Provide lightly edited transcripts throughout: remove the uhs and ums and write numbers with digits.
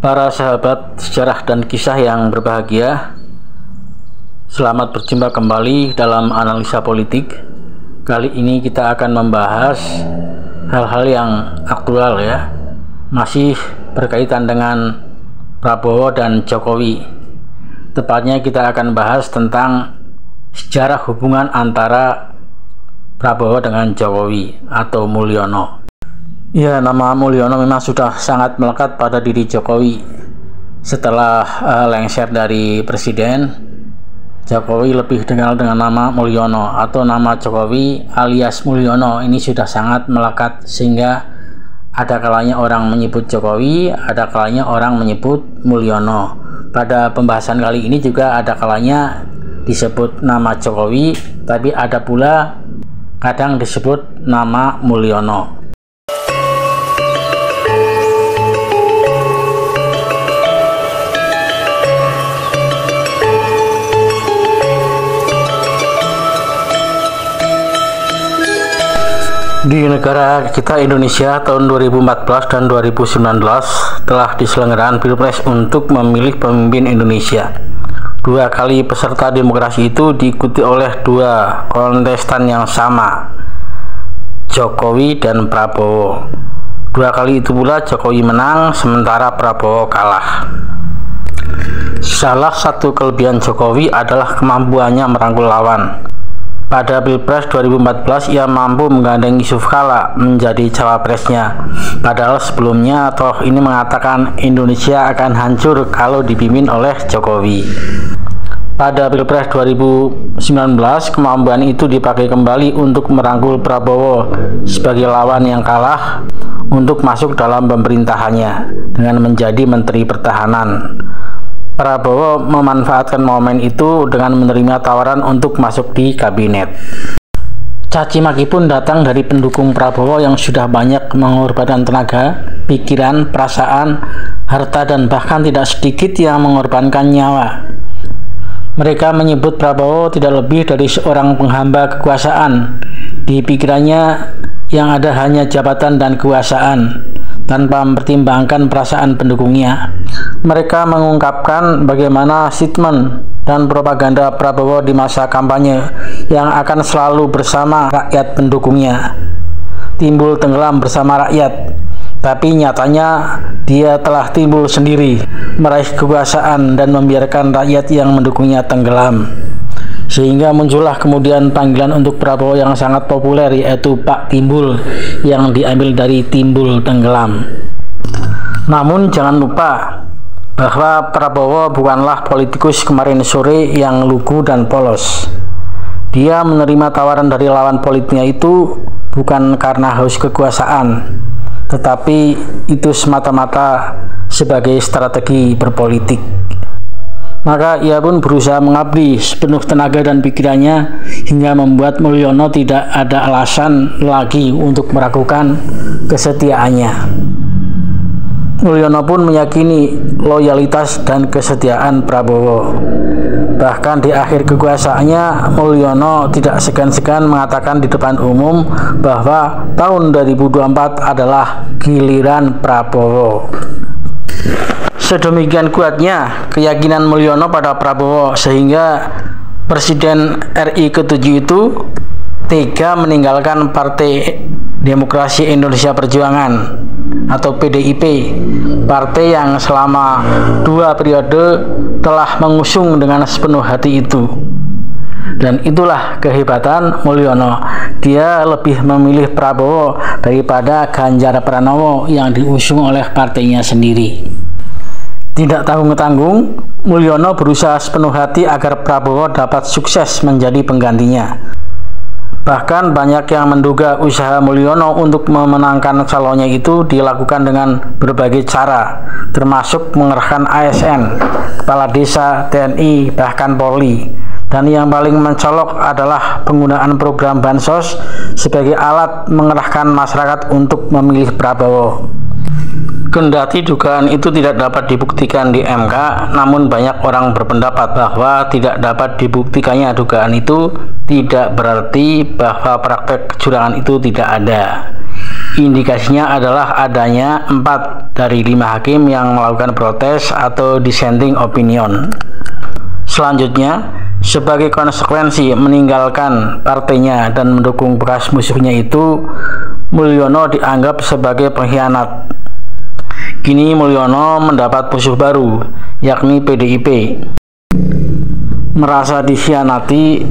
Para sahabat sejarah dan kisah yang berbahagia, selamat berjumpa kembali dalam analisa politik. Kali ini kita akan membahas hal-hal yang aktual ya, masih berkaitan dengan Prabowo dan Jokowi. Tepatnya kita akan bahas tentang sejarah hubungan antara Prabowo dengan Jokowi atau Mulyono. Ya, nama Mulyono memang sudah sangat melekat pada diri Jokowi. Setelah lengser dari presiden, Jokowi lebih dikenal dengan nama Mulyono atau nama Jokowi alias Mulyono. Ini sudah sangat melekat sehingga ada kalanya orang menyebut Jokowi, ada kalanya orang menyebut Mulyono. Pada pembahasan kali ini juga ada kalanya disebut nama Jokowi, tapi ada pula kadang disebut nama Mulyono. Di negara kita Indonesia tahun 2014 dan 2019 telah diselenggarakan Pilpres untuk memilih pemimpin Indonesia. Dua kali peserta demokrasi itu diikuti oleh dua kontestan yang sama, Jokowi dan Prabowo. Dua kali itu pula Jokowi menang sementara Prabowo kalah. Salah satu kelebihan Jokowi adalah kemampuannya merangkul lawan. Pada Pilpres 2014 ia mampu menggandeng Yusuf Kala menjadi cawapresnya. Padahal sebelumnya toh ini mengatakan Indonesia akan hancur kalau dipimpin oleh Jokowi. Pada Pilpres 2019 kemampuan itu dipakai kembali untuk merangkul Prabowo sebagai lawan yang kalah untuk masuk dalam pemerintahannya dengan menjadi Menteri Pertahanan. Prabowo memanfaatkan momen itu dengan menerima tawaran untuk masuk di kabinet. Caci maki pun datang dari pendukung Prabowo yang sudah banyak mengorbankan tenaga, pikiran, perasaan, harta, dan bahkan tidak sedikit yang mengorbankan nyawa. Mereka menyebut Prabowo tidak lebih dari seorang penghamba kekuasaan. Di pikirannya yang ada hanya jabatan dan kekuasaan, tanpa mempertimbangkan perasaan pendukungnya. Mereka mengungkapkan bagaimana statement dan propaganda Prabowo di masa kampanye yang akan selalu bersama rakyat pendukungnya, timbul tenggelam bersama rakyat. Tapi nyatanya dia telah timbul sendiri, meraih kekuasaan dan membiarkan rakyat yang mendukungnya tenggelam. Sehingga muncullah kemudian panggilan untuk Prabowo yang sangat populer, yaitu Pak Timbul, yang diambil dari timbul tenggelam. Namun jangan lupa bahwa Prabowo bukanlah politikus kemarin sore yang lugu dan polos. Dia menerima tawaran dari lawan politiknya itu bukan karena haus kekuasaan, tetapi itu semata-mata sebagai strategi berpolitik. Maka ia pun berusaha mengabdi sepenuh tenaga dan pikirannya hingga membuat Mulyono tidak ada alasan lagi untuk meragukan kesetiaannya. Mulyono pun meyakini loyalitas dan kesetiaan Prabowo. Bahkan di akhir kekuasaannya, Mulyono tidak segan-segan mengatakan di depan umum bahwa tahun 2024 adalah giliran Prabowo. Sedemikian kuatnya keyakinan Mulyono pada Prabowo sehingga Presiden RI ke-7 itu tega meninggalkan Partai Demokrasi Indonesia Perjuangan atau PDIP, partai yang selama 2 periode telah mengusung dengan sepenuh hati itu. Dan itulah kehebatan Mulyono. Dia lebih memilih Prabowo daripada Ganjar Pranowo yang diusung oleh partainya sendiri. Tidak tanggung-tanggung, Mulyono berusaha sepenuh hati agar Prabowo dapat sukses menjadi penggantinya. Bahkan banyak yang menduga usaha Mulyono untuk memenangkan calonnya itu dilakukan dengan berbagai cara, termasuk mengerahkan ASN, kepala desa, TNI, bahkan Polri. Dan yang paling mencolok adalah penggunaan program Bansos sebagai alat mengerahkan masyarakat untuk memilih Prabowo. Kendati dugaan itu tidak dapat dibuktikan di MK, namun banyak orang berpendapat bahwa tidak dapat dibuktikannya dugaan itu tidak berarti bahwa praktek kecurangan itu tidak ada. Indikasinya adalah adanya 4 dari 5 hakim yang melakukan protes atau dissenting opinion. Selanjutnya, sebagai konsekuensi meninggalkan partainya dan mendukung bekas musuhnya itu, Mulyono dianggap sebagai pengkhianat. Kini Mulyono mendapat musuh baru, yakni PDIP. Merasa dikhianati,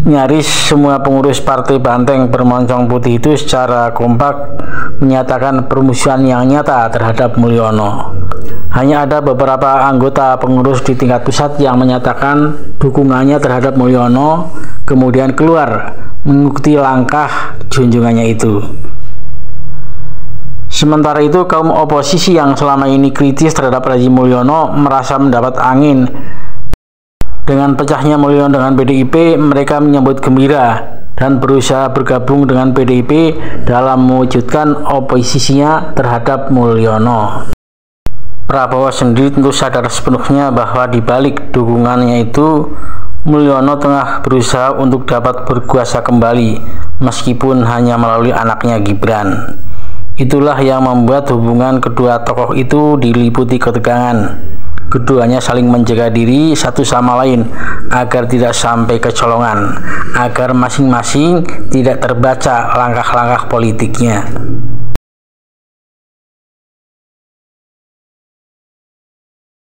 nyaris semua pengurus Partai Banteng Bermoncong Putih itu secara kompak menyatakan permusuhan yang nyata terhadap Mulyono. Hanya ada beberapa anggota pengurus di tingkat pusat yang menyatakan dukungannya terhadap Mulyono, kemudian keluar mengikuti langkah junjungannya itu. Sementara itu, kaum oposisi yang selama ini kritis terhadap rezim Mulyono merasa mendapat angin. Dengan pecahnya Mulyono dengan PDIP, mereka menyambut gembira dan berusaha bergabung dengan PDIP dalam mewujudkan oposisinya terhadap Mulyono. Prabowo sendiri tentu sadar sepenuhnya bahwa di balik dukungannya itu, Mulyono tengah berusaha untuk dapat berkuasa kembali, meskipun hanya melalui anaknya Gibran. Itulah yang membuat hubungan kedua tokoh itu diliputi ketegangan. Keduanya saling menjaga diri satu sama lain agar tidak sampai kecolongan, agar masing-masing tidak terbaca langkah-langkah politiknya.